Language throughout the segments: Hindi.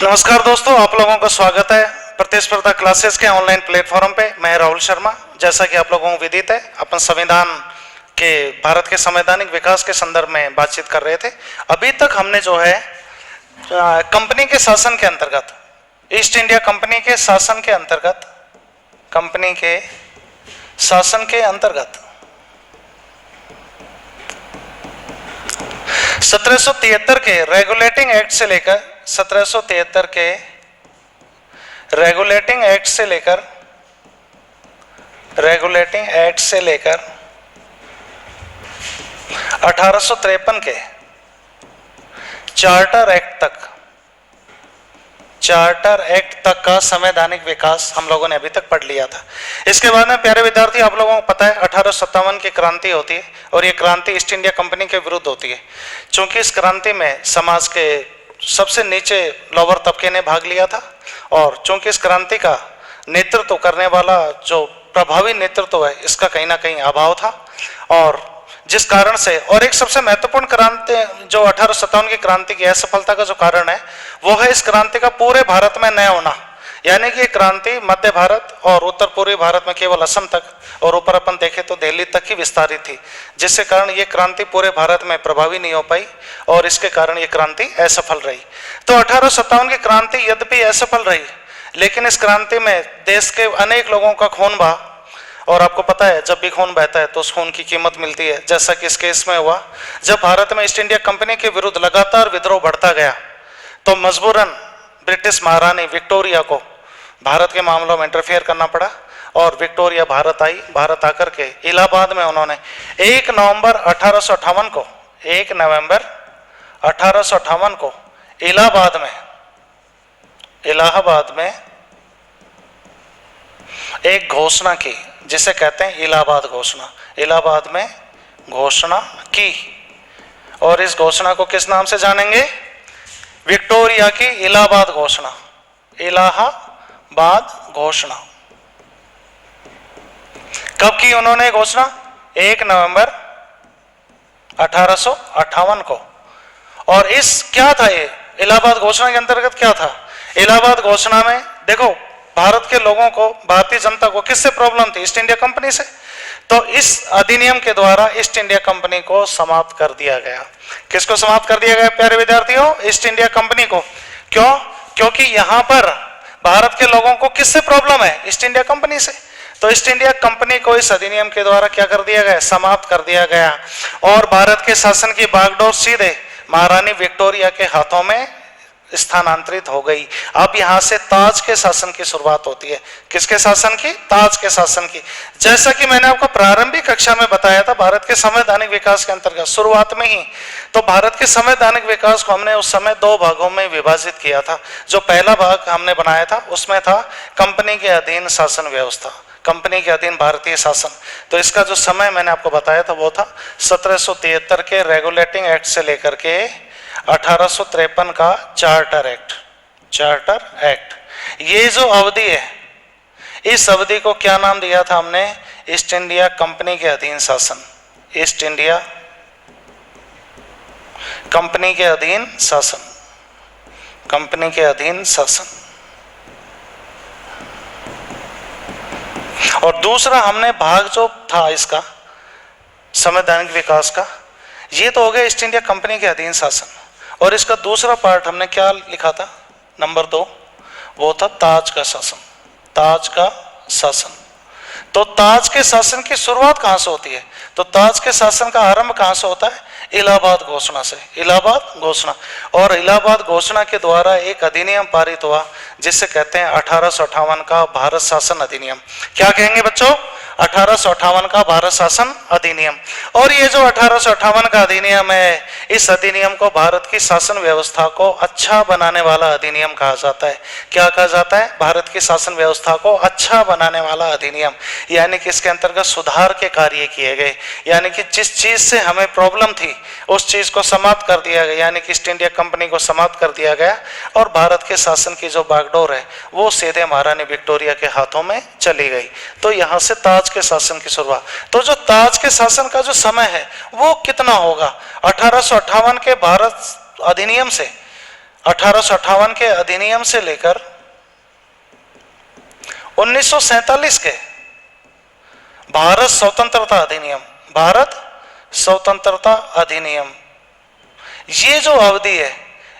नमस्कार दोस्तों, आप लोगों का स्वागत है प्रतिस्पर्धा क्लासेस के ऑनलाइन प्लेटफॉर्म पे। मैं राहुल शर्मा। जैसा कि आप लोगों को विदित है, अपन संविधान के भारत के संवैधानिक विकास के संदर्भ में बातचीत कर रहे थे। अभी तक हमने जो है कंपनी के शासन के अंतर्गत, ईस्ट इंडिया कंपनी के शासन के अंतर्गत, कंपनी के शासन के अंतर्गत 1773 के रेगुलेटिंग एक्ट से लेकर 1773 के रेगुलेटिंग एक्ट से लेकर 1853 के चार्टर एक्ट तक का संवैधानिक विकास हम लोगों ने अभी तक पढ़ लिया था। इसके बाद में प्यारे विद्यार्थी, आप लोगों को पता है 1857 की क्रांति होती है और ये क्रांति ईस्ट इंडिया कंपनी के विरुद्ध होती है। चूंकि इस क्रांति में समाज के सबसे नीचे लोअर तबके ने भाग लिया था और चूंकि इस क्रांति का नेतृत्व करने वाला जो प्रभावी नेतृत्व है, इसका कहीं ना कहीं अभाव था। और जिस कारण से, और एक सबसे महत्वपूर्ण क्रांति जो 1857 की क्रांति की असफलता का जो कारण है, वो है इस क्रांति का पूरे भारत में न होना। यानी कि क्रांति मध्य भारत और उत्तर पूर्वी भारत में केवल असम तक और ऊपर अपन देखें तो दिल्ली तक ही विस्तारित थी, जिसके कारण ये क्रांति पूरे भारत में प्रभावी नहीं हो पाई और इसके कारण ये क्रांति असफल रही। तो 1857 की क्रांति यद्यपि असफल रही, लेकिन इस क्रांति में देश के अनेक लोगों का खून बहा। और आपको पता है, जब भी खून बहता है तो उस खून की कीमत मिलती है। जैसा कि इस केस में हुआ, जब भारत में ईस्ट इंडिया कंपनी के विरुद्ध लगातार विद्रोह बढ़ता गया तो मजबूरन ब्रिटिश महारानी विक्टोरिया को भारत के मामलों में इंटरफेयर करना पड़ा और विक्टोरिया भारत आई। भारत आकर के इलाहाबाद में उन्होंने 1 नवंबर 1858 को इलाहाबाद में एक घोषणा की, जिसे कहते हैं इलाहाबाद घोषणा। इलाहाबाद में घोषणा की, और इस घोषणा को किस नाम से जानेंगे? विक्टोरिया की इलाहाबाद घोषणा। इलाहाबाद घोषणा कब की उन्होंने घोषणा? 1 नवंबर 1858 को। और इस क्या था ये इलाहाबाद घोषणा के अंतर्गत क्या था? इलाहाबाद घोषणा में देखो, भारत के लोगों को, भारतीय जनता को किससे प्रॉब्लम थी? ईस्ट इंडिया कंपनी से। तो इस अधिनियम के द्वारा ईस्ट इंडिया कंपनी को समाप्त कर दिया गया। किसको समाप्त कर दिया गया प्यारे विद्यार्थियों? ईस्ट इंडिया कंपनी को। क्यों? क्योंकि यहां पर भारत के लोगों को किससे प्रॉब्लम है? ईस्ट इंडिया कंपनी से। तो ईस्ट इंडिया कंपनी को इस अधिनियम के द्वारा क्या कर दिया गया? समाप्त कर दिया गया। और भारत के शासन की बागडोर सीधे महारानी विक्टोरिया के हाथों में स्थानांतरित हो गई। अब यहां से ताज के शासन की शुरुआत होती है। किसके शासन की? ताज के शासन की। जैसा कि मैंने आपको प्रारंभिक कक्षा में बताया था, भारत के संवैधानिक विकास के अंतर्गत शुरुआत में ही तो भारत के संवैधानिक विकास को हमने उस समय 2 भागों में विभाजित किया था। जो पहला भाग हमने बनाया था उसमें था कंपनी के अधीन शासन व्यवस्था, कंपनी के अधीन भारतीय शासन। तो इसका जो समय मैंने आपको बताया था वो था 1773 के रेगुलेटिंग एक्ट से लेकर के 1853 का चार्टर एक्ट। ये जो अवधि है, इस अवधि को क्या नाम दिया था हमने? ईस्ट इंडिया कंपनी के अधीन शासन। ईस्ट इंडिया कंपनी के अधीन शासन, कंपनी के अधीन शासन। और दूसरा हमने भाग जो था इसका संवैधानिक विकास का, ये तो हो गया ईस्ट इंडिया कंपनी के अधीन शासन। और इसका दूसरा पार्ट हमने क्या लिखा था? नंबर 2, वो था ताज का शासन। ताज का शासन। तो ताज के शासन की शुरुआत कहां से होती है? तो ताज के शासन का आरंभ कहां से होता है? इलाहाबाद घोषणा से। इलाहाबाद घोषणा। और इलाहाबाद घोषणा के द्वारा एक अधिनियम पारित हुआ जिसे कहते हैं 1858 का भारत शासन अधिनियम। क्या कहेंगे बच्चों? 1858 का भारत शासन अधिनियम। और ये जो 1858 का अधिनियम है, इस अधिनियम को भारत की शासन व्यवस्था को अच्छा बनाने वाला अधिनियम कहा जाता है। क्या कहा जाता है? भारत की शासन व्यवस्था को अच्छा बनाने वाला अधिनियम। यानी कि इसके अंतर्गत सुधार के कार्य किए गए। यानी कि जिस चीज से हमें प्रॉब्लम थी उस चीज को समाप्त कर दिया गया। यानी कि ईस्ट इंडिया कंपनी को समाप्त कर दिया गया और भारत के शासन की जो बागडोर है वो सीधे महारानी विक्टोरिया के हाथों में चली गई। तो यहाँ से ताज के शासन की शुरुआत। तो जो ताज के शासन का जो समय है वो कितना होगा? 1858 के भारत अधिनियम से 1858 के अधिनियम से लेकर 1947 के भारत स्वतंत्रता अधिनियम, भारत स्वतंत्रता अधिनियम, ये जो अवधि है,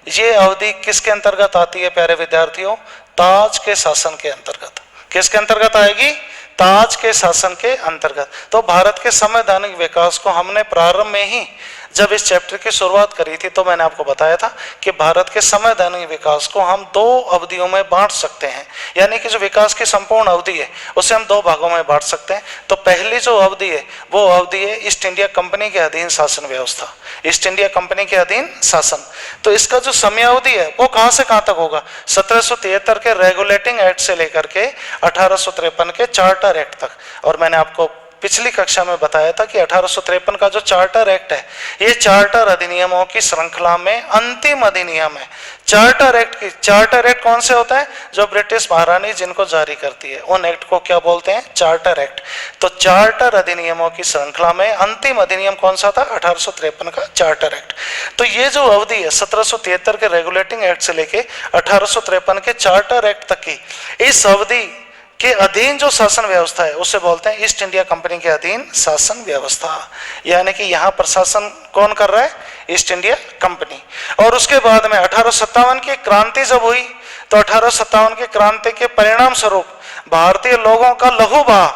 ये अवधि किसके अंतर्गत आती है प्यारे विद्यार्थियों? ताज के शासन के अंतर्गत। किसके अंतर्गत आएगी? ताज के शासन के अंतर्गत। तो भारत के संवैधानिक विकास को हमने प्रारंभ में ही जब इस चैप्टर की शुरुआत करी थी तो मैंने आपको बताया था कि भारत के संवैधानिक विकास को हम दो अवधियों में बांट सकते हैं, यानी कि जो विकास की संपूर्ण अवधि है उसे हम दो भागों में बांट सकते हैं। तो पहली जो अवधि है वो अवधि है ईस्ट इंडिया कंपनी के अधीन शासन व्यवस्था, ईस्ट इंडिया कंपनी के अधीन शासन। तो इसका जो समयावधि है वो कहां से कहां तक होगा? 1773 के रेगुलेटिंग एक्ट से लेकर के 1853 के चार्टर एक्ट तक। और मैंने आपको पिछली कक्षा में बताया था कि 1853 का जो चार्टर एक्ट है ये चार्टर अधिनियमों की श्रृंखला में अंतिम अधिनियम है। चार्टर एक्ट कौन से होता है? जो ब्रिटिश महारानी जिनको जारी करती है उन एक्ट को क्या बोलते हैं? Charter act. तो चार्टर अधिनियमों की श्रृंखला में अंतिम अधिनियम कौन सा था? 1853 का चार्टर एक्ट। तो ये जो अवधि है 1773 के रेगुलेटिंग एक्ट से लेके 1853 के चार्टर एक्ट तक की, इस अवधि के अधीन जो शासन व्यवस्था है उसे बोलते हैं ईस्ट इंडिया कंपनी के अधीन शासन व्यवस्था। यानी कि यहाँ प्रशासन कौन कर रहा है? East India company. और उसके बाद में 1857 की क्रांति जब हुई तो 1857 की क्रांति के परिणाम स्वरूप भारतीय लोगों का लहू बहा,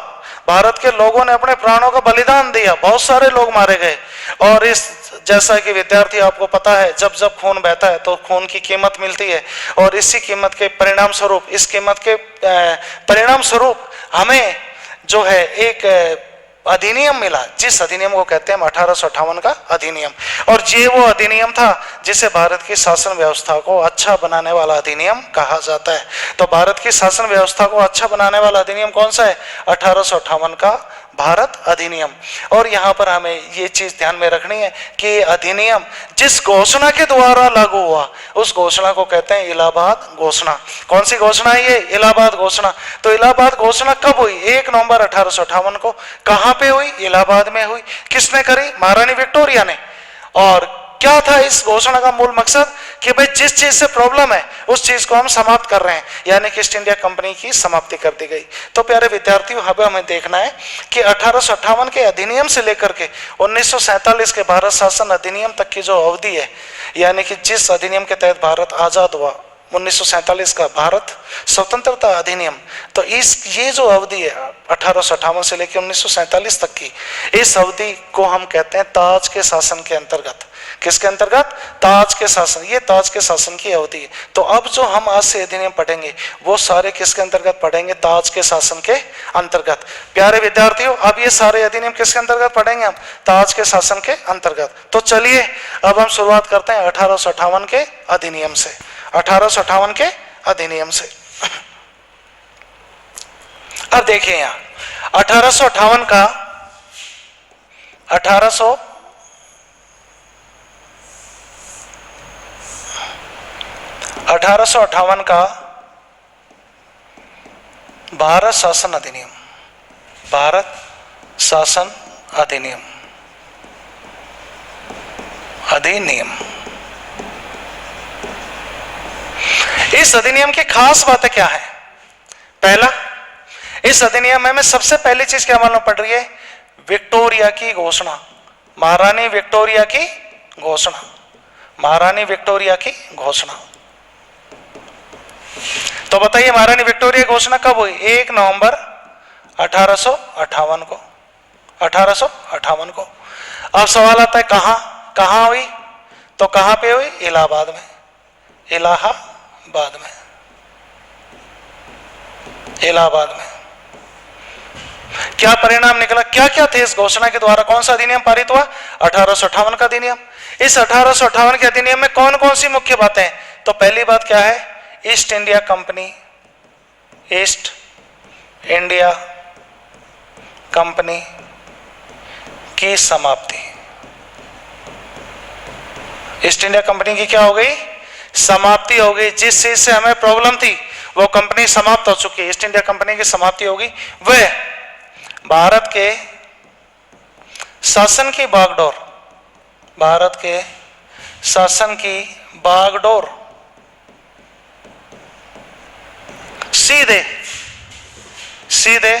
भारत के लोगों ने अपने प्राणों का बलिदान दिया, बहुत सारे लोग मारे गए। और इस जैसा कि विद्यार्थी आपको पता है जब जब खून बहता है तो खून की कीमत मिलती है, और इसी कीमत के परिणाम स्वरूप, इस कीमत के परिणाम स्वरूप हमें जो है एक अधिनियम मिला, जिस अधिनियम को कहते हैं 1858 का अधिनियम। और ये वो अधिनियम था जिसे भारत की शासन व्यवस्था को अच्छा बनाने वाला अधिनियम कहा जाता है। तो भारत की शासन व्यवस्था को अच्छा बनाने वाला अधिनियम कौन सा है? 1858 का भारत अधिनियम। और यहाँ पर हमें ये चीज ध्यान में रखनी है कि अधिनियम जिस घोषणा के द्वारा लागू हुआ उस घोषणा को कहते हैं इलाहाबाद घोषणा। कौन सी घोषणा है ये? इलाहाबाद घोषणा। तो इलाहाबाद घोषणा कब हुई? 1 नवंबर 1858 को। कहां पे हुई? इलाहाबाद में हुई। किसने करी? महारानी विक्टोरिया ने। और क्या था इस घोषणा का मूल मकसद? कि भाई जिस चीज से प्रॉब्लम है उस चीज को हम समाप्त कर रहे हैं, यानी कि ईस्ट इंडिया कंपनी की समाप्ति कर दी गई। तो प्यारे विद्यार्थियों, अब हमें देखना है कि 1858 के अधिनियम से लेकर के 1947 के भारत शासन अधिनियम तक की जो अवधि है, यानी कि जिस अधिनियम के तहत भारत आजाद हुआ 1947 का भारत स्वतंत्रता अधिनियम, तो ये जो अवधि है 1858 से लेकर 1947 तक की, इस अवधि को हम कहते हैं ताज के शासन के अंतर्गत। किसके अंतर्गत? ताज के शासन। ये ताज के शासन की अवधि है। तो अब जो हम आज से अधिनियम पढ़ेंगे वो सारे किसके अंतर्गत पढ़ेंगे? ताज के शासन के अंतर्गत। प्यारे विद्यार्थियों, अब ये सारे अधिनियम किसके अंतर्गत पढ़ेंगे हम? ताज के शासन के अंतर्गत। तो चलिए अब हम शुरुआत करते हैं 1858 के अधिनियम से। 1858 के अधिनियम से अब देखिए यहाँ 1858 का 1858 का भारत शासन अधिनियम, भारत शासन अधिनियम, अधिनियम। इस अधिनियम की खास बातें क्या है? पहला, इस अधिनियम में सबसे पहली चीज क्या मालूम पड़ रही है? विक्टोरिया की घोषणा, महारानी विक्टोरिया की घोषणा, महारानी विक्टोरिया की घोषणा। तो बताइए महारानी विक्टोरिया घोषणा कब हुई? 1 नवंबर 1858 को, 1858 को। अब सवाल आता है कहां हुई? तो कहां पे हुई? इलाहाबाद में, इलाहाबाद में, इलाहाबाद में। क्या परिणाम निकला? क्या क्या थे इस घोषणा के द्वारा? कौन सा अधिनियम पारित हुआ? 1858 का अधिनियम। इस 1858 के अधिनियम में कौन कौन सी मुख्य बातें हैं? तो पहली बात क्या है? East India company, east India company की समाप्ति। ईस्ट इंडिया कंपनी की क्या हो गई? समाप्ति हो गई। जिस चीज से हमें प्रॉब्लम थी वो कंपनी समाप्त हो चुकी है, ईस्ट इंडिया कंपनी की समाप्ति होगी। वह भारत के शासन की बागडोर, भारत के शासन की बागडोर सीधे सीधे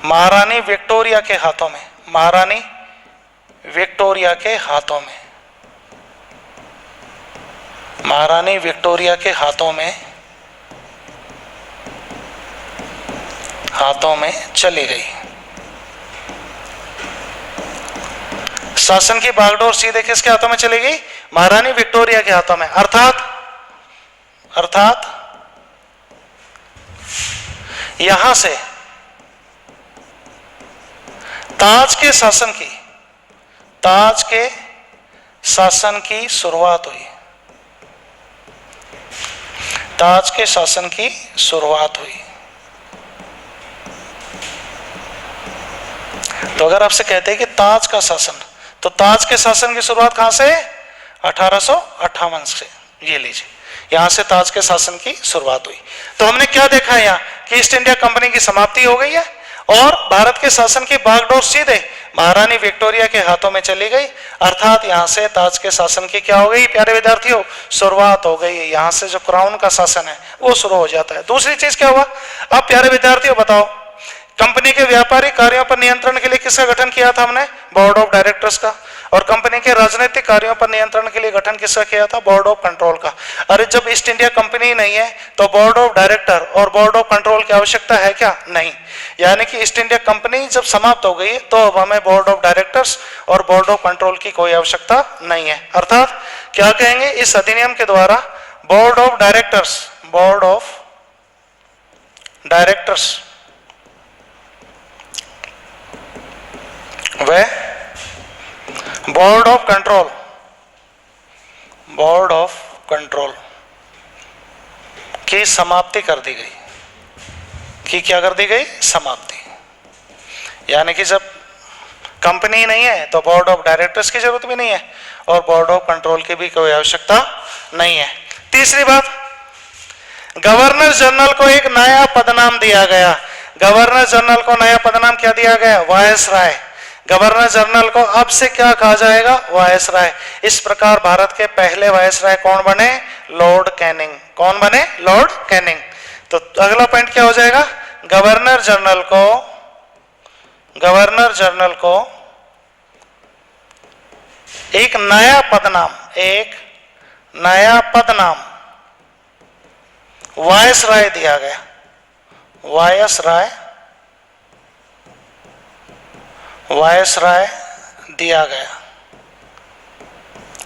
महारानी विक्टोरिया के हाथों में, महारानी विक्टोरिया के हाथों में, महारानी विक्टोरिया के हाथों में चली गई। शासन की बागडोर सीधे किसके हाथों में चली गई? महारानी विक्टोरिया के हाथों में। अर्थात यहां से ताज के शासन की शुरुआत हुई। ताज के शासन की शुरुआत हुई। तो अगर आपसे कहते हैं कि ताज का शासन, तो ताज के शासन की शुरुआत कहां से? 1858 से। ये लीजिए, यहां से ताज के शासन की शुरुआत हुई। तो हमने क्या देखा है यहाँ कि ईस्ट इंडिया कंपनी की समाप्ति हो गई है और भारत के शासन की बागडोर सीधे महारानी विक्टोरिया के हाथों में चली गई। अर्थात यहां से ताज के शासन की क्या हो गई प्यारे विद्यार्थियों? शुरुआत हो गई। यहां से जो क्राउन का शासन है वो शुरू हो जाता है। दूसरी चीज क्या हुआ? अब प्यारे विद्यार्थियों बताओ, कंपनी के व्यापारिक कार्यों पर नियंत्रण के लिए किसका गठन किया था हमने? बोर्ड ऑफ डायरेक्टर्स का। और कंपनी के राजनीतिक कार्यों पर नियंत्रण के लिए गठन किसका किया था? बोर्ड ऑफ कंट्रोल का। अरे जब ईस्ट इंडिया कंपनी नहीं है तो बोर्ड ऑफ डायरेक्टर और बोर्ड ऑफ कंट्रोल की आवश्यकता है क्या? नहीं। यानी कि ईस्ट इंडिया कंपनी जब समाप्त हो गई तो अब हमें बोर्ड ऑफ डायरेक्टर्स और बोर्ड ऑफ कंट्रोल की कोई आवश्यकता नहीं है। अर्थात क्या कहेंगे? इस अधिनियम के द्वारा बोर्ड ऑफ डायरेक्टर्स व बोर्ड ऑफ कंट्रोल की समाप्ति कर दी गई। कि क्या कर दी गई? समाप्ति। यानी कि जब कंपनी नहीं है तो बोर्ड ऑफ डायरेक्टर्स की जरूरत भी नहीं है और बोर्ड ऑफ कंट्रोल की भी कोई आवश्यकता नहीं है। तीसरी बात, गवर्नर जनरल को एक नया पदनाम दिया गया। गवर्नर जनरल को नया पदनाम क्या दिया गया? वायसराय। गवर्नर जनरल को अब से क्या कहा जाएगा? वायसराय। इस प्रकार भारत के पहले वायसराय कौन बने? Lord Canning. कौन बने? Lord Canning. तो अगला पॉइंट क्या हो जाएगा? गवर्नर जनरल को एक नया पदनाम वायसराय दिया गया। वायसराय दिया गया।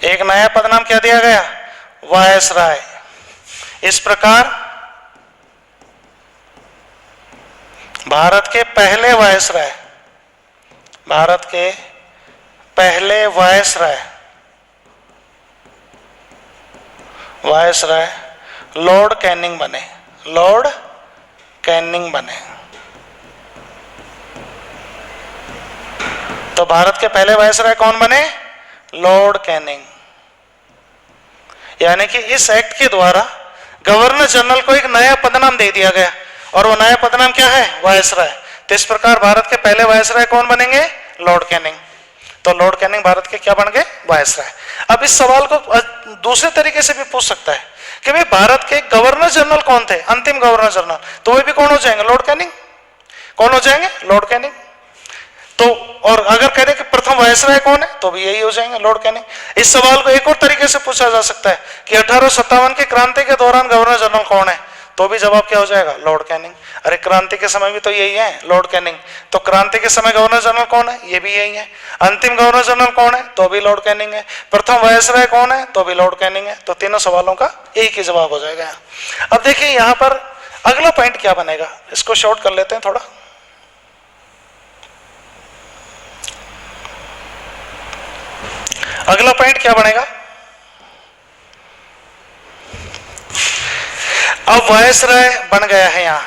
एक नया पदनाम क्या दिया गया? वायसराय। इस प्रकार भारत के पहले वायसराय लॉर्ड कैनिंग बने। तो भारत के पहले वायसराय कौन बने? Lord Canning. यानी कि इस एक्ट के द्वारा गवर्नर जनरल को एक नया पदनाम दे दिया गया और वो नया पदनाम क्या है? वायसराय। तो इस प्रकार भारत के पहले वायसराय कौन बनेंगे? Lord Canning. तो लॉर्ड कैनिंग भारत के क्या बन गए? वायसराय। अब इस सवाल को दूसरे तरीके से भी पूछ सकता है कि भाई भारत के गवर्नर जनरल कौन थे? अंतिम गवर्नर जनरल, तो वे भी कौन हो जाएंगे? Lord Canning. कौन हो जाएंगे? Lord Canning. तो और अगर कह दे कि प्रथम वायसराय कौन है तो भी यही हो जाएंगे, लॉर्ड कैनिंग। इस सवाल को एक और तरीके से पूछा जा सकता है कि 1857 की क्रांति के दौरान गवर्नर जनरल कौन है? तो भी जवाब क्या हो जाएगा? Lord Canning. अरे क्रांति के समय भी तो यही है, लॉर्ड कैनिंग। तो क्रांति के समय गवर्नर जनरल कौन है? ये भी यही है। अंतिम गवर्नर जनरल कौन है? तो भी लॉर्ड कैनिंग है। प्रथम वायसराय कौन है? तो भी लॉर्ड कैनिंग है। तो तीनों सवालों का एक ही जवाब हो जाएगा। अब देखिए यहां पर अगला पॉइंट क्या बनेगा, इसको शॉर्ट कर लेते हैं थोड़ा। अगला पॉइंट क्या बनेगा? अब वायसराय बन गया है यहां।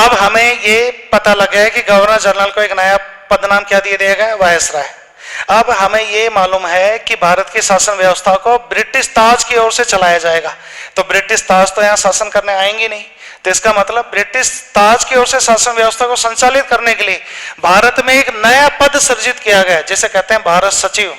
अब हमें ये पता लग गया है कि गवर्नर जनरल को एक नया पदनाम क्या दिया गया? वायसराय। अब हमें ये मालूम है कि भारत की शासन व्यवस्था को ब्रिटिश ताज की ओर से चलाया जाएगा। तो ब्रिटिश ताज तो यहाँ शासन करने आएंगे नहीं, तो इसका मतलब ब्रिटिश ताज की ओर से शासन व्यवस्था को संचालित करने के लिए भारत में एक नया पद सृजित किया गया, जिसे कहते हैं भारत सचिव।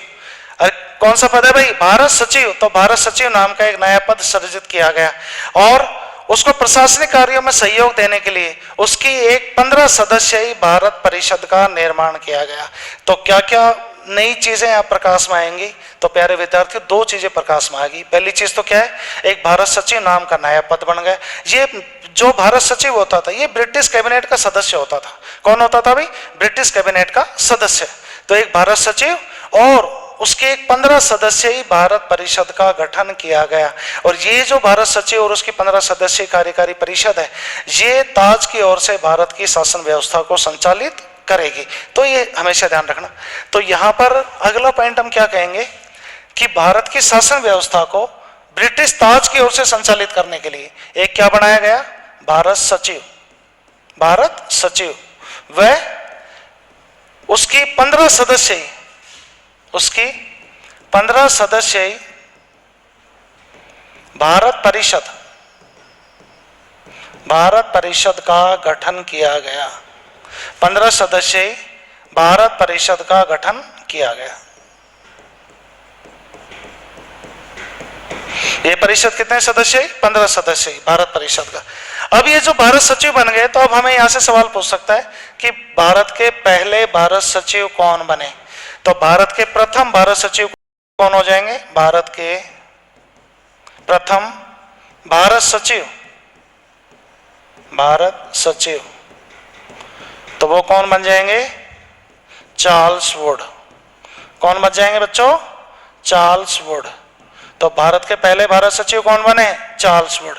अरे कौन सा पद है भाई? भारत सचिव। तो भारत सचिव नाम का एक नया पद सृजित किया गया और उसको प्रशासनिक कार्यों में सहयोग देने के लिए उसकी एक 15 सदस्यीय भारत परिषद का निर्माण किया गया। तो क्या क्या नई चीजें यहाँ प्रकाश में आएंगी? तो प्यारे विद्यार्थियों, दो चीजें प्रकाश में आएगी। पहली चीज तो क्या है? एक भारत सचिव नाम का नया पद बन गया। ये जो भारत सचिव होता था ये ब्रिटिश कैबिनेट का सदस्य होता था। कौन होता था भाई? ब्रिटिश कैबिनेट का सदस्य। तो एक भारत सचिव और उसके एक 15 सदस्यीय भारत परिषद का गठन किया गया। और ये जो भारत सचिव और उसकी 15 सदस्यीय कार्यकारी परिषद है, ये ताज की ओर से भारत की शासन व्यवस्था को संचालित करेगी। तो ये हमेशा ध्यान रखना। तो यहाँ पर अगला पॉइंट हम क्या कहेंगे कि भारत की शासन व्यवस्था को ब्रिटिश ताज की ओर से संचालित करने के लिए एक क्या बनाया गया? भारत सचिव। भारत सचिव वह उसकी 15 सदस्यीय उसकी 15 सदस्यीय भारत परिषद का गठन किया गया। 15 सदस्यीय भारत परिषद का गठन किया गया। ये परिषद कितने सदस्य? 15 सदस्य भारत परिषद का। अब ये जो भारत सचिव बन गए, तो अब हमें यहां से सवाल पूछ सकता है कि भारत के पहले भारत सचिव कौन बने? तो भारत के प्रथम भारत सचिव कौन हो जाएंगे? भारत के प्रथम भारत सचिव तो वो कौन बन जाएंगे? Charles Wood. कौन बन जाएंगे बच्चों? Charles Wood. तो भारत के पहले भारत सचिव कौन बने? Charles Wood.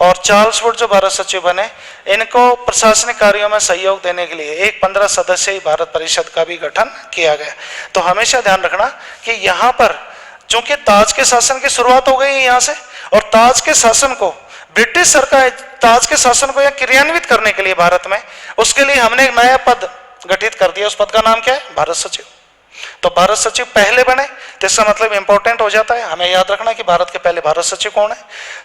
और चार्ल्स वुड जो भारत सचिव बने, इनको प्रशासनिक कार्यों में सहयोग देने के लिए एक 15 सदस्यीय भारत परिषद का भी गठन किया गया। तो हमेशा ध्यान रखना कि यहाँ पर चूंकि ताज के शासन की शुरुआत हो गई है यहाँ से, और ताज के शासन को ब्रिटिश सरकार ताज के शासन को यह क्रियान्वित करने के लिए भारत में, उसके लिए हमने एक नया पद गठित कर दिया। उस पद का नाम क्या है? भारत सचिव। तो भारत सचिव पहले बने, तो इसका मतलब इंपॉर्टेंट हो जाता है। हमें याद रखना कि भारत के पहले भारत सचिव कौन है।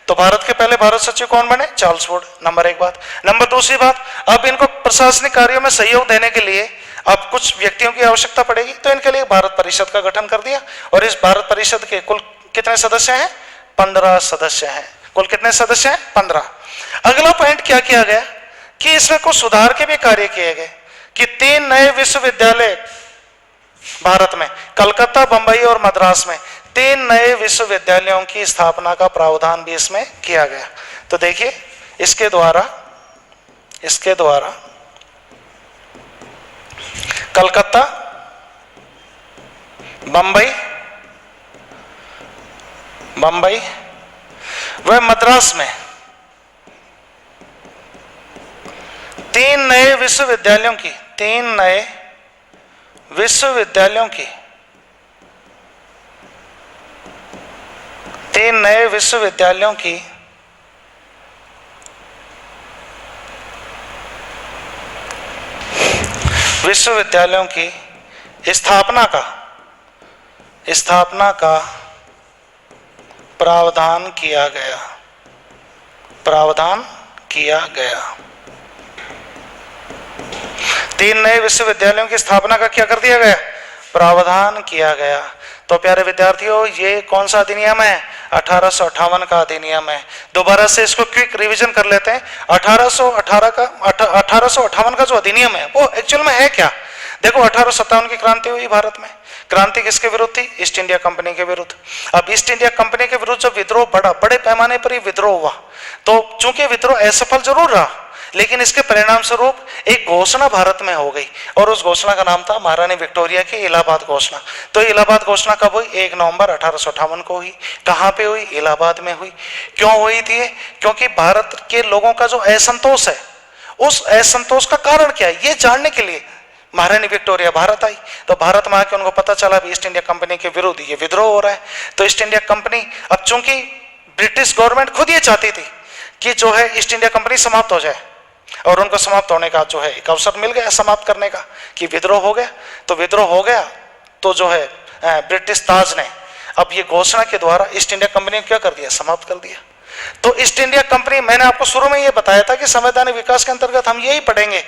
तो भारत के पहले भारत सचिव कौन बने? Charles Wood. नंबर एक बात। नंबर दूसरी बात, अब इनको प्रशासनिक कार्यों में सहयोग देने के लिए अब कुछ व्यक्तियों की आवश्यकता पड़ेगी, तो इनके लिए भारत परिषद का गठन कर दिया। और इस भारत परिषद के कुल कितने सदस्य हैं? 15 सदस्य हैं। कुल कितने सदस्य हैं? 15। अगला पॉइंट क्या किया गया कि इसमें कुछ सुधार के भी कार्य किए गए कि 3 नए विश्वविद्यालय भारत में, कलकत्ता, बंबई और मद्रास में 3 नए विश्वविद्यालयों की स्थापना का प्रावधान भी इसमें किया गया। तो देखिए, इसके द्वारा कलकत्ता, बंबई व मद्रास में 3 नए विश्वविद्यालयों की स्थापना का प्रावधान किया गया। 3 नए विश्वविद्यालयों की स्थापना का क्या कर दिया गया? प्रावधान किया गया। तो प्यारे विद्यार्थियों, ये कौन सा अधिनियम है? 1858 का अधिनियम है। दोबारा से इसको क्विक रिवीजन कर लेते हैं। 1858 का जो अधिनियम है वो एक्चुअल में है क्या? देखो, 1857 की क्रांति हुई भारत में। क्रांति किसके विरुद्ध थी? ईस्ट इंडिया कंपनी के विरुद्ध। अब ईस्ट इंडिया कंपनी के विरुद्ध जब विद्रोह बढ़ा, बड़े पैमाने पर ही विद्रोह हुआ, तो चूंकि विद्रोह असफल जरूर रहा, लेकिन इसके परिणाम स्वरूप एक घोषणा भारत में हो गई, और उस घोषणा का नाम था महारानी विक्टोरिया की इलाहाबाद घोषणा। तो इलाहाबाद घोषणा कब हुई? 1 नवंबर 1858 को हुई। कहाँ पे हुई? इलाहाबाद में हुई। क्यों हुई थी? क्योंकि भारत के लोगों का जो असंतोष है, उस असंतोष का कारण क्या है, ये जानने के लिए महारानी विक्टोरिया भारत आई। तो भारत में आके उनको पता चला भी ईस्ट इंडिया कंपनी के विरुद्ध ये विद्रोह हो रहा है। तो ईस्ट इंडिया कंपनी, अब चूंकि ब्रिटिश गवर्नमेंट खुद ये चाहती थी कि जो है ईस्ट इंडिया कंपनी समाप्त हो जाए, और उनको समाप्त होने का जो है एक अवसर मिल गया समाप्त करने का, कि विद्रोह हो गया। तो विद्रोह हो गया तो जो है ब्रिटिश ताज ने अब ये घोषणा के द्वारा ईस्ट इंडिया कंपनी को क्या कर दिया? समाप्त कर दिया। तो ईस्ट इंडिया कंपनी, मैंने आपको शुरू में ये बताया था कि संवैधानिक विकास के अंतर्गत हम यही पढ़ेंगे,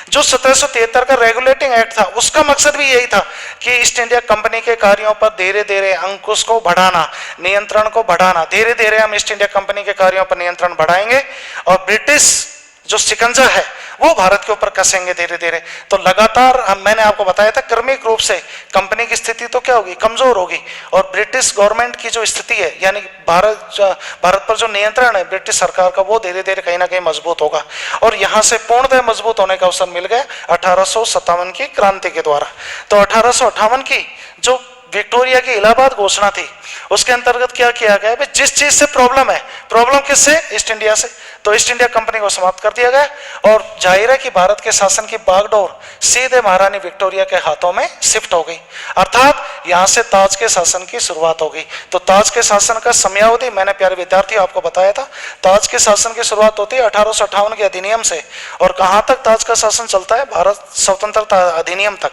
जो 1773 का रेगुलेटिंग एक्ट था उसका मकसद भी यही था कि ईस्ट इंडिया कंपनी के कार्यों पर धीरे धीरे अंकुश को बढ़ाना, नियंत्रण को बढ़ाना। धीरे धीरे हम ईस्ट इंडिया कंपनी के कार्यों पर नियंत्रण बढ़ाएंगे और ब्रिटिश जो शिकंजा है वो भारत के ऊपर कसेंगे धीरे धीरे। तो लगातार मैंने आपको बताया था क्रमिक रूप से कंपनी की स्थिति तो क्या होगी, कमजोर होगी, और ब्रिटिश गवर्नमेंट की जो स्थिति है यानी भारत पर जो नियंत्रण है ब्रिटिश सरकार का, वो धीरे धीरे कहीं ना कहीं मजबूत होगा। और यहां से पूर्णतः मजबूत होने का अवसर मिल गया 1857 की क्रांति के द्वारा। तो 1858 की जो विक्टोरिया की इलाहाबाद घोषणा थी उसके अंतर्गत क्या किया गया, जिस चीज से प्रॉब्लम है, प्रॉब्लम किससे, ईस्ट इंडिया से, तो ईस्ट इंडिया कंपनी को समाप्त कर दिया गया। और जाहिर है कि भारत के शासन की बागडोर सीधे महारानी विक्टोरिया के हाथों में शिफ्ट हो गई, अर्थात यहां से ताज के शासन की शुरुआत हो गई। तो ताज के शासन का समयावधि मैंने प्यारे विद्यार्थी आपको बताया था, ताज के शासन की शुरुआत होती है 1858 के अधिनियम से, और कहां तक ताज का शासन चलता है, भारत स्वतंत्रता अधिनियम तक।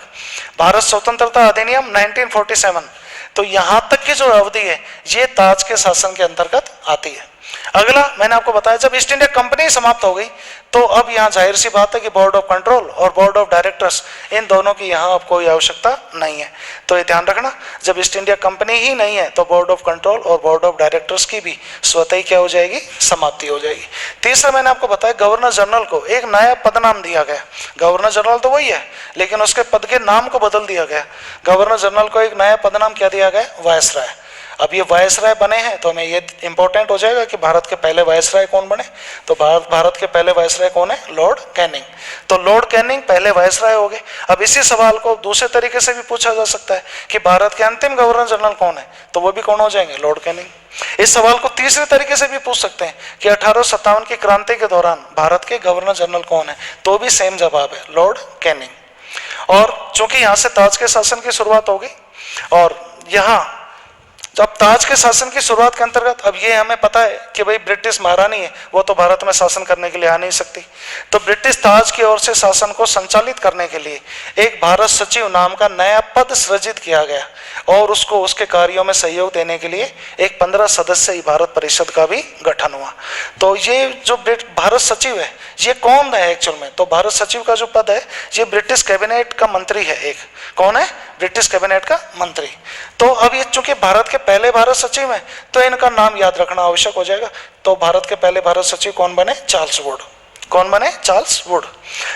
भारत स्वतंत्रता अधिनियम 1947, तो यहां तक की जो अवधि है ये ताज के शासन के अंतर्गत आती है। अगला मैंने आपको बताया, जब ईस्ट इंडिया कंपनी समाप्त हो गई तो अब यहां जाहिर सी बात है कि बोर्ड ऑफ कंट्रोल और बोर्ड ऑफ डायरेक्टर्स, इन दोनों की यहां अब कोई आवश्यकता नहीं है। तो ये ध्यान रखना, जब ईस्ट इंडिया कंपनी ही नहीं है तो बोर्ड ऑफ कंट्रोल और बोर्ड ऑफ डायरेक्टर्स की भी स्वतः ही क्या हो जाएगी, समाप्ति हो जाएगी। तीसरा मैंने आपको बताया, गवर्नर जनरल को एक नया पद नाम दिया गया। गवर्नर जनरल तो वही है लेकिन उसके पद के नाम को बदल दिया गया। गवर्नर जनरल को एक नया पद नाम क्या दिया गया, वायसराय। अब ये वायसराय बने हैं तो हमें ये इंपॉर्टेंट हो जाएगा कि भारत के पहले वायसराय कौन बने, तो भारत के पहले वायसराय कौन है, लॉर्ड कैनिंग। तो लॉर्ड कैनिंग पहले वायसराय हो गए। अब इसी सवाल को दूसरे तरीके से भी पूछा जा सकता है कि भारत के अंतिम गवर्नर जनरल कौन है, तो वो भी कौन हो जाएंगे, लॉर्ड कैनिंग। इस सवाल को तीसरे तरीके से भी पूछ सकते हैं कि 1857 की क्रांति के दौरान भारत के गवर्नर जनरल कौन है, तो भी सेम जवाब है, लॉर्ड कैनिंग। और चूंकि यहां से ताज के शासन की शुरुआत हो गई, और यहां तो अब ताज के शासन की शुरुआत के अंतर्गत अब ये हमें पता है कि भाई ब्रिटिश महारानी है, वो तो भारत में शासन करने के लिए आ नहीं सकती। तो ब्रिटिश ताज की ओर से शासन को संचालित करने के लिए एक भारत सचिव नाम का नया पद सृजित किया गया, और उसको उसके कार्यों में सहयोग देने के लिए एक 15 सदस्यीय भारत परिषद का भी गठन हुआ। तो ये जो भारत सचिव है ये कौन है एक्चुअल में, तो भारत सचिव का जो पद है ये ब्रिटिश कैबिनेट का मंत्री है। एक कौन है, ब्रिटिश कैबिनेट का मंत्री। तो अब ये चूंकि भारत के पहले भारत सचिव हैं तो इनका नाम याद रखना आवश्यक हो जाएगा। तो भारत के पहले भारत सचिव कौन बने, चार्ल्स वुड। कौन बने, चार्ल्स वुड।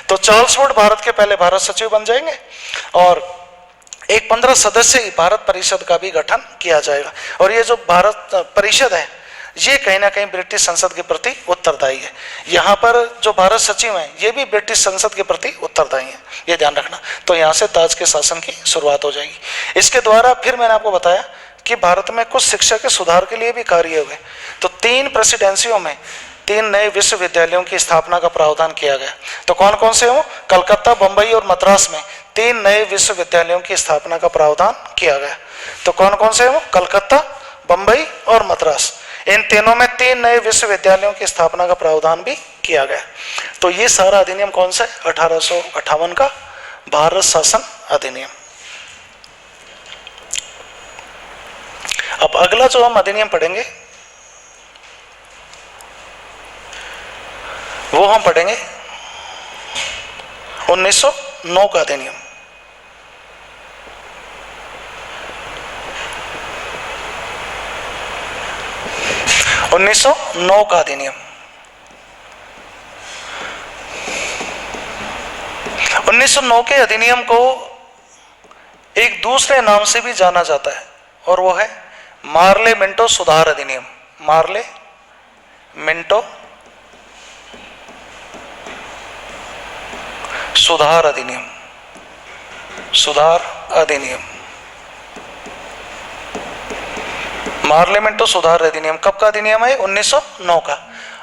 तो चार्ल्स वुड भारत के पहले भारत सचिव बन जाएंगे, और एक 15 सदस्यीय भारत परिषद का भी गठन किया जाएगा। और ये जो भारत परिषद है ये कहीं ना कहीं ब्रिटिश संसद के प्रति उत्तरदायी है। यहाँ पर जो भारत सचिव हैं ये भी ब्रिटिश संसद के प्रति उत्तरदायी हैं, ये ध्यान रखना। तो यहाँ से ताज के शासन की शुरुआत हो जाएगी। इसके द्वारा फिर मैंने आपको बताया कि भारत में कुछ शिक्षा के सुधार के लिए भी कार्य हुए। तो 3 प्रेसिडेंसियों में 3 नए विश्वविद्यालयों की स्थापना का प्रावधान किया गया। तो कौन कौन से हो, कलकत्ता, बंबई और मद्रास में 3 नए विश्वविद्यालयों की स्थापना का प्रावधान किया गया। तो कौन कौन से हो, कलकत्ता, बंबई और मद्रास, इन तीनों में 3 नए विश्वविद्यालयों की स्थापना का प्रावधान भी किया गया। तो ये सारा अधिनियम कौन सा है, 1858 का भारत शासन अधिनियम। अब अगला जो हम अधिनियम पढ़ेंगे वो हम पढ़ेंगे 1909 का अधिनियम। (1909) का अधिनियम 1909 के अधिनियम को एक दूसरे नाम से भी जाना जाता है और वो है मार्ले मिंटो सुधार अधिनियम। मार्ले मिंटो सुधार अधिनियम। सुधार अधिनियम, मार्लियामेंटो सुधार अधिनियम कब का अधिनियम है, 1909 का।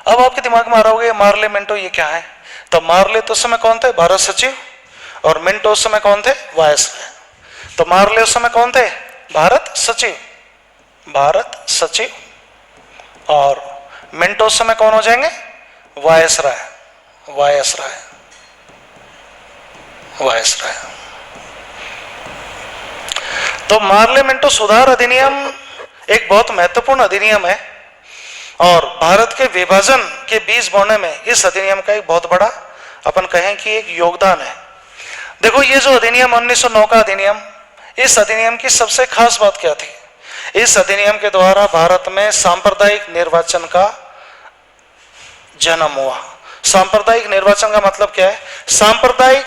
अब आपके दिमाग में आ रहा होगा मार्लियामेंटो ये क्या है, तो मार्ले तो उस समय कौन थे, भारत सचिव, और मिंटो उस समय कौन थे, वायसराय। तो मार्ले उस समय कौन थे, भारत सचिव, भारत सचिव, और मिंटो उस समय कौन हो जाएंगे, वायसराय, वायसराय, वायसराय। तो मार्लियामेंटो सुधार अधिनियम एक बहुत महत्वपूर्ण अधिनियम है और भारत के विभाजन के बीज बोने में इस अधिनियम का एक बहुत बड़ा अपन कहें कि एक योगदान है। देखो ये जो अधिनियम 1909 का अधिनियम, इस अधिनियम की सबसे खास बात क्या थी? इस अधिनियम के द्वारा भारत में सांप्रदायिक निर्वाचन का जन्म हुआ। सांप्रदायिक निर्वाचन का मतलब क्या है? सांप्रदायिक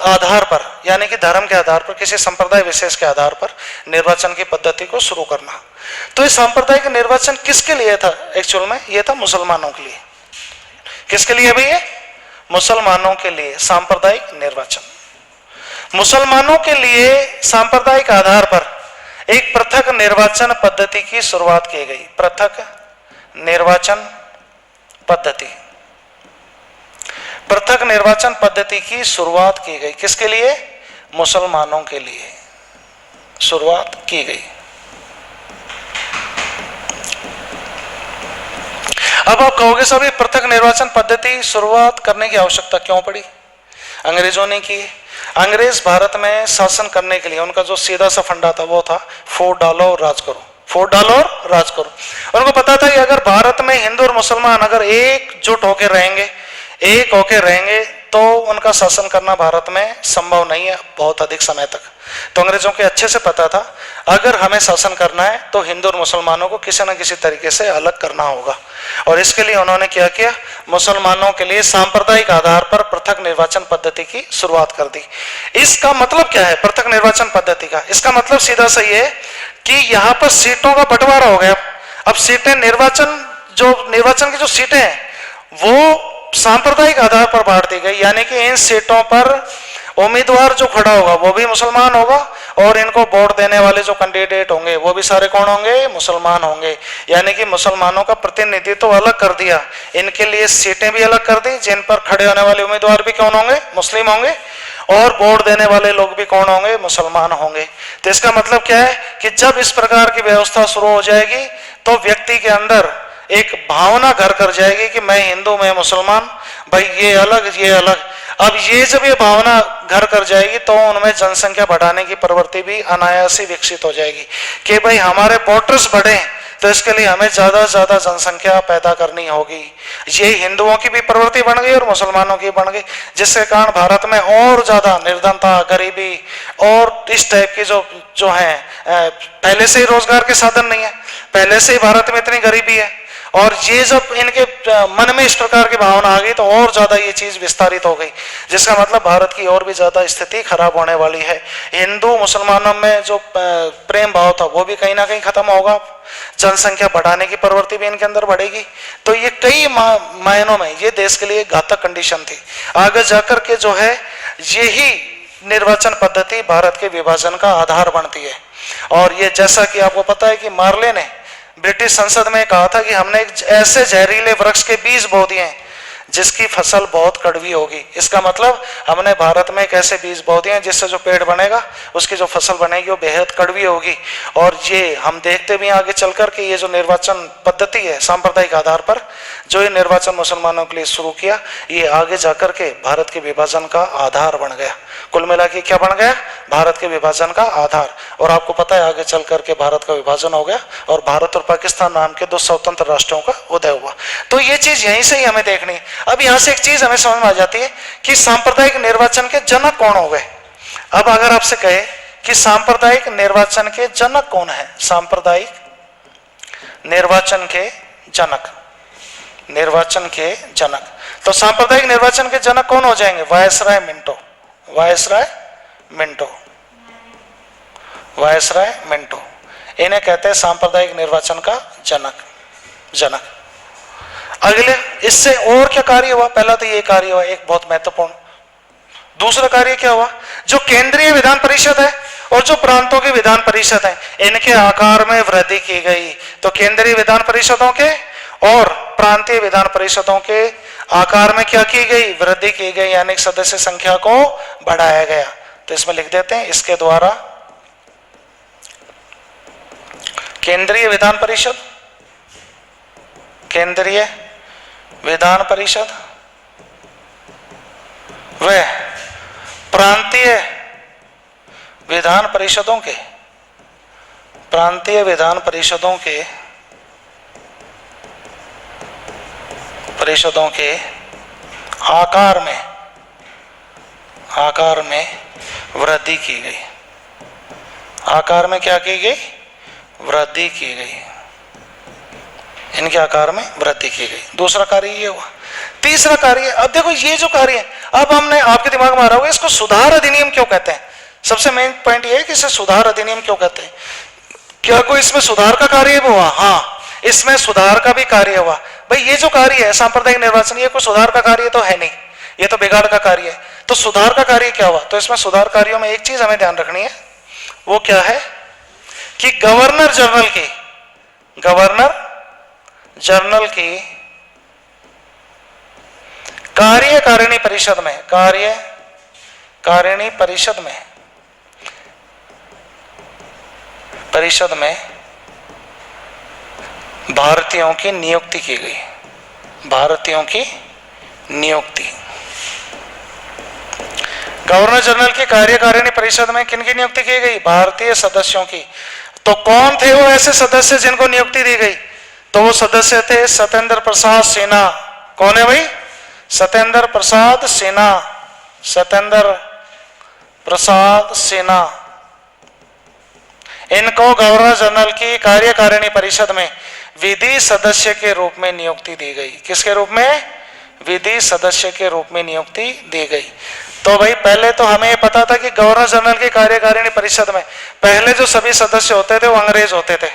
आधार पर, यानी कि धर्म के आधार पर, किसी संप्रदाय विशेष के आधार पर निर्वाचन की पद्धति को शुरू करना। तो ये सांप्रदायिक निर्वाचन किसके लिए था? एक्चुअल में ये था मुसलमानों के लिए। किसके लिए भाई? ये मुसलमानों के लिए सांप्रदायिक निर्वाचन। मुसलमानों के लिए सांप्रदायिक आधार पर एक पृथक निर्वाचन पद्धति की शुरुआत की गई। पृथक निर्वाचन पद्धति, पृथक निर्वाचन पद्धति की शुरुआत की गई। किसके लिए? मुसलमानों के लिए शुरुआत की गई। अब आप कहोगे साहब ये पृथक निर्वाचन पद्धति शुरुआत करने की आवश्यकता क्यों पड़ी? अंग्रेजों ने की। अंग्रेज भारत में शासन करने के लिए उनका जो सीधा सा फंडा था वो था वोट डालो और राज करो, वोट डालो और राज करो। उनको पता था कि अगर भारत में हिंदू और मुसलमान अगर एकजुट होकर रहेंगे, एक होकर रहेंगे, तो उनका शासन करना भारत में संभव नहीं है बहुत अधिक समय तक। तो अंग्रेजों को अच्छे से पता था अगर हमें शासन करना है तो हिंदू और मुसलमानों को किसी न किसी तरीके से अलग करना होगा। और इसके लिए उन्होंने क्या किया? मुसलमानों के लिए सांप्रदायिक आधार पर पृथक निर्वाचन पद्धति की शुरुआत कर दी। इसका मतलब क्या है पृथक निर्वाचन पद्धति का? इसका मतलब सीधा सा ये है कि यहाँ पर सीटों का बंटवारा हो गया। अब सीटें निर्वाचन की जो सीटें हैं वो सांप्रदायिक आधार पर बांट दी गई, यानी कि इन सीटों पर उम्मीदवार जो खड़ा होगा वो भी मुसलमान होगा और इनको वोट देने वाले जो कैंडिडेट होंगे वो भी सारे कौन होंगे? मुसलमान होंगे। यानी कि मुसलमानों का प्रतिनिधित्व तो अलग कर दिया, इनके लिए सीटें भी अलग कर दी, जिन पर खड़े होने वाले उम्मीदवार भी कौन होंगे? मुस्लिम होंगे, और वोट देने वाले लोग भी कौन होंगे? मुसलमान होंगे। तो इसका मतलब क्या है कि जब इस प्रकार की व्यवस्था शुरू हो जाएगी तो व्यक्ति के अंदर एक भावना घर कर जाएगी कि मैं हिंदू, मैं मुसलमान, भाई ये अलग ये अलग। अब ये जब ये भावना घर कर जाएगी तो उनमें जनसंख्या बढ़ाने की प्रवृत्ति भी अनायास ही विकसित हो जाएगी कि भाई हमारे वोटर्स बढ़े तो इसके लिए हमें ज्यादा से ज्यादा जनसंख्या पैदा करनी होगी। ये हिंदुओं की भी प्रवृत्ति बन गई और मुसलमानों की बन गई, जिसके कारण भारत में और ज्यादा निर्धनता, गरीबी और इस टाइप की जो है, पहले से ही रोजगार के साधन नहीं है, पहले से ही भारत में इतनी गरीबी है, और ये जब इनके मन में इस प्रकार की भावना आ गई तो और ज्यादा ये चीज विस्तारित हो गई, जिसका मतलब भारत की और भी ज्यादा स्थिति खराब होने वाली है। हिंदू मुसलमानों में जो प्रेम भाव था वो भी कहीं ना कहीं खत्म होगा, जनसंख्या बढ़ाने की प्रवृत्ति भी इनके अंदर बढ़ेगी। तो ये कई मायनों में ये देश के लिए घातक कंडीशन थी। आगे जाकर के जो है यही निर्वाचन पद्धति भारत के विभाजन का आधार बनती है। और ये जैसा कि आपको पता है कि मार्ले ने ब्रिटिश संसद में कहा था कि हमने एक ऐसे जहरीले वृक्ष के बीज बो दिए जिसकी फसल बहुत कड़वी होगी। इसका मतलब हमने भारत में एक ऐसे बीज बो दिए जिससे जो पेड़ बनेगा उसकी जो फसल बनेगी वो बेहद कड़वी होगी। और ये हम देखते भी आगे चलकर के ये जो निर्वाचन पद्धति है सांप्रदायिक आधार पर जो ये निर्वाचन मुसलमानों के लिए शुरू किया, ये आगे जाकर के भारत के विभाजन का आधार बन गया। कुल मिला के क्या बन गया? भारत के विभाजन का आधार। और आपको पता है आगे चल करके भारत का विभाजन हो गया और भारत और पाकिस्तान नाम के दो स्वतंत्र राष्ट्रों का उदय हुआ। तो ये चीज यहीं से ही हमें देखनी। अब यहां से एक चीज हमें समझ में आ जाती है कि सांप्रदायिक निर्वाचन के जनक कौन हो गए। अब अगर आपसे कहे कि सांप्रदायिक निर्वाचन के जनक कौन है, सांप्रदायिक निर्वाचन के जनक, निर्वाचन के जनक, तो सांप्रदायिक निर्वाचन के जनक कौन हो जाएंगे? Viceroy Minto, viceroy Minto, viceroy Minto, इन्हें कहते हैं सांप्रदायिक निर्वाचन का जनक। अगले इससे और क्या कार्य हुआ? पहला तो ये कार्य हुआ एक बहुत महत्वपूर्ण। दूसरा कार्य क्या हुआ? जो केंद्रीय विधान परिषद है और जो प्रांतों की विधान परिषद है इनके आकार में वृद्धि की गई। तो केंद्रीय विधान परिषदों के और प्रांतीय विधान परिषदों के आकार में क्या की गई? वृद्धि की गई, यानी सदस्य संख्या को बढ़ाया गया। तो इसमें लिख देते हैं इसके द्वारा केंद्रीय विधान परिषद, केंद्रीय विधान परिषद व प्रांतीय विधान परिषदों के, प्रांतीय विधान परिषदों के परिषदों के आकार में वृद्धि की गई। आकार में क्या की गई? वृद्धि की गई। इनके आकार में वृद्धि की गई। दूसरा कार्य ये हुआ। तीसरा कार्य, अब देखो ये जो कार्य है, अब हमने आपके दिमाग में आ रहा होगा इसको सुधार अधिनियम क्यों कहते हैं। सबसे मेन पॉइंट ये है कि इसे सुधार अधिनियम क्यों कहते हैं। क्या कोई इसमें सुधार का कार्य भी हुआ? हाँ, इसमें सुधार का भी कार्य हुआ। भाई ये जो कार्य है सांप्रदायिक निर्वाचन, ये कोई सुधार का कार्य तो है नहीं, ये तो बिगाड़ का कार्य है। तो सुधार का कार्य क्या हुआ? तो इसमें सुधार कार्यों में एक चीज हमें ध्यान रखनी है, वो क्या है कि गवर्नर जनरल की कार्यकारिणी परिषद में भारतीयों की नियुक्ति की गई। भारतीयों की नियुक्ति, गवर्नर जनरल की कार्यकारिणी परिषद में किन की नियुक्ति की गई? भारतीय सदस्यों की। तो कौन थे वो ऐसे सदस्य जिनको नियुक्ति दी गई? तो वो सदस्य थे सत्येंद्र प्रसाद सिन्हा। कौन है भाई? सत्येंद्र प्रसाद सिन्हा। इनको गवर्नर जनरल की कार्यकारिणी परिषद में विधि सदस्य के रूप में नियुक्ति दी गई। किसके रूप में? विधि सदस्य के रूप में नियुक्ति दी गई। तो भाई पहले तो हमें ये पता था कि गवर्नर जनरल की कार्यकारिणी परिषद में पहले जो सभी सदस्य होते थे वो अंग्रेज होते थे।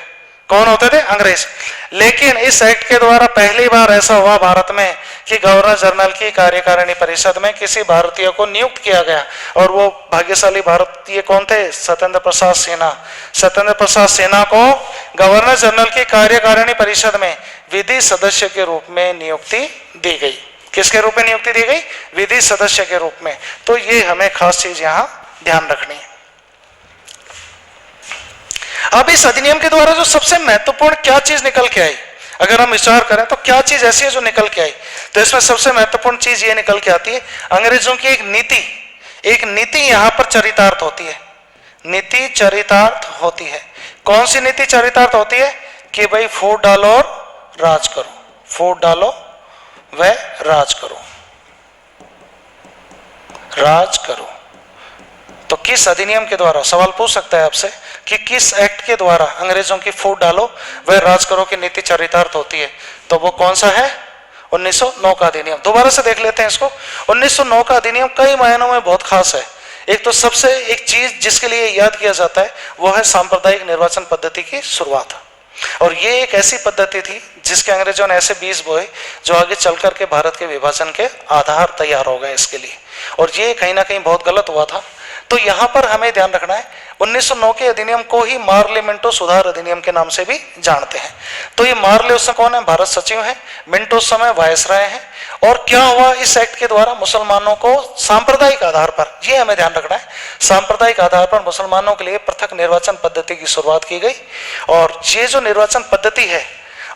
कौन होते थे? अंग्रेज। लेकिन इस एक्ट के द्वारा पहली बार ऐसा हुआ भारत में कि गवर्नर जनरल की कार्यकारिणी परिषद में किसी भारतीय को नियुक्त किया गया, और वो भाग्यशाली भारतीय कौन थे? सत्येंद्र प्रसाद सिन्हा। सत्येंद्र प्रसाद सिन्हा को गवर्नर जनरल की कार्यकारिणी परिषद में विधि सदस्य के रूप में नियुक्ति दी गई। किसके रूप में नियुक्ति दी गई? विधि सदस्य के रूप में। तो ये हमें खास चीज यहां ध्यान रखनी है। अब इस अधिनियम के द्वारा जो सबसे महत्वपूर्ण क्या चीज निकल के आई, अगर हम विचार करें तो क्या चीज ऐसी है जो निकल के आई, तो इसमें सबसे महत्वपूर्ण चीज ये निकल के आती है, अंग्रेजों की एक नीति यहां पर चरितार्थ होती है। नीति चरितार्थ होती है। कौन सी नीति चरितार्थ होती है? कि भाई फूट डालो और राज करो, फूट डालो व राज करो। तो किस अधिनियम के द्वारा, सवाल पूछ सकता है आपसे कि किस एक्ट के द्वारा अंग्रेजों की फूट डालो व राज करो की नीति चरितार्थ होती है? तो वो कौन सा है? 1909 का अधिनियम। दोबारा से देख लेते हैं इसको। 1909 का अधिनियम कई मायनों में बहुत खास है। एक तो सबसे एक चीज जिसके लिए याद किया जाता है वो है सांप्रदायिक निर्वाचन पद्धति की शुरुआत। और ये एक ऐसी पद्धति थी जिसके अंग्रेजों ने ऐसे बीज बोए जो आगे चल करके भारत के विभाजन के आधार तैयार हो गए इसके लिए, और ये कहीं ना कहीं बहुत गलत हुआ था। तो यहाँ पर हमें ध्यान रखना है, 1909 के अधिनियम को ही मार्ले मिंटो सुधार अधिनियम के नाम से भी जानते हैं। तो ये मार्ले उस समय कौन है? भारत सचिव है। मिंटो उस समय वायसराय हैं। और क्या हुआ इस एक्ट के द्वारा? मुसलमानों को सांप्रदायिक आधार पर, ये हमें ध्यान रखना है, सांप्रदायिक आधार पर मुसलमानों के लिए पृथक निर्वाचन पद्धति की शुरुआत की गई। और ये जो निर्वाचन पद्धति है,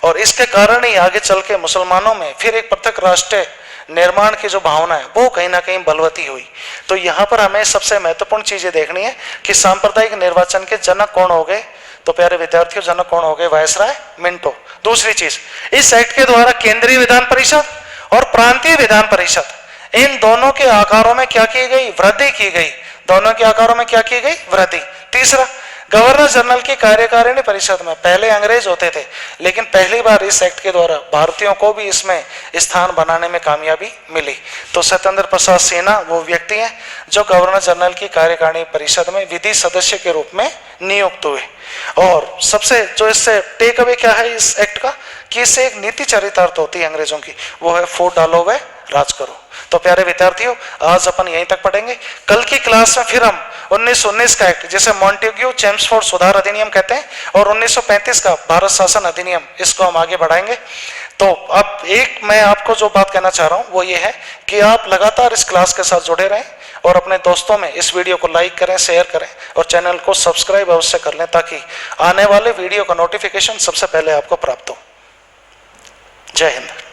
और इसके कारण ही आगे चल के मुसलमानों में फिर एक पृथक राष्ट्र निर्माण की जो भावना है वो कहीं ना कहीं बलवती हुई। तो यहाँ पर हमें सबसे महत्वपूर्ण चीजें देखनी है कि सांप्रदायिक निर्वाचन के जनक कौन हो गए? तो प्यारे विद्यार्थियों, जनक कौन हो गए? Viceroy Minto. दूसरी चीज, इस एक्ट के द्वारा केंद्रीय विधान परिषद और प्रांतीय विधान परिषद, इन दोनों के आकारों में क्या की गई? वृद्धि की गई। दोनों के आकारों में क्या की गई? वृद्धि। तीसरा, गवर्नर जनरल की कार्यकारिणी परिषद में पहले अंग्रेज होते थे, लेकिन पहली बार इस एक्ट के द्वारा भारतीयों को भी इसमें स्थान बनाने में कामयाबी मिली। तो सत्येंद्र प्रसाद सिन्हा वो व्यक्ति हैं जो गवर्नर जनरल की कार्यकारिणी परिषद में विधि सदस्य के रूप में नियुक्त हुए। और सबसे जो इससे टेक अवे क्या है इस एक्ट का, कि इससे एक नीति चरितार्थ होती है अंग्रेजों की, वो है फूट डालो व राज करो। तो प्यारे विद्यार्थियों, आज अपन यहीं तक पढ़ेंगे। कल की क्लास में फिर हम 1919 का एक्ट, जिसे मॉन्टेग्यू चेम्सफोर्ड सुधार अधिनियम कहते हैं, और 1935 का भारत शासन अधिनियम, इसको हम आगे बढ़ाएंगे। तो अब एक मैं आपको जो बात कहना चाह रहा हूं वो ये है कि आप लगातार इस क्लास के साथ जुड़े रहें और अपने दोस्तों में इस वीडियो को लाइक करें, शेयर करें और चैनल को सब्सक्राइब अवश्य कर लें, ताकि आने वाले वीडियो का नोटिफिकेशन सबसे पहले आपको प्राप्त हो। जय हिंद।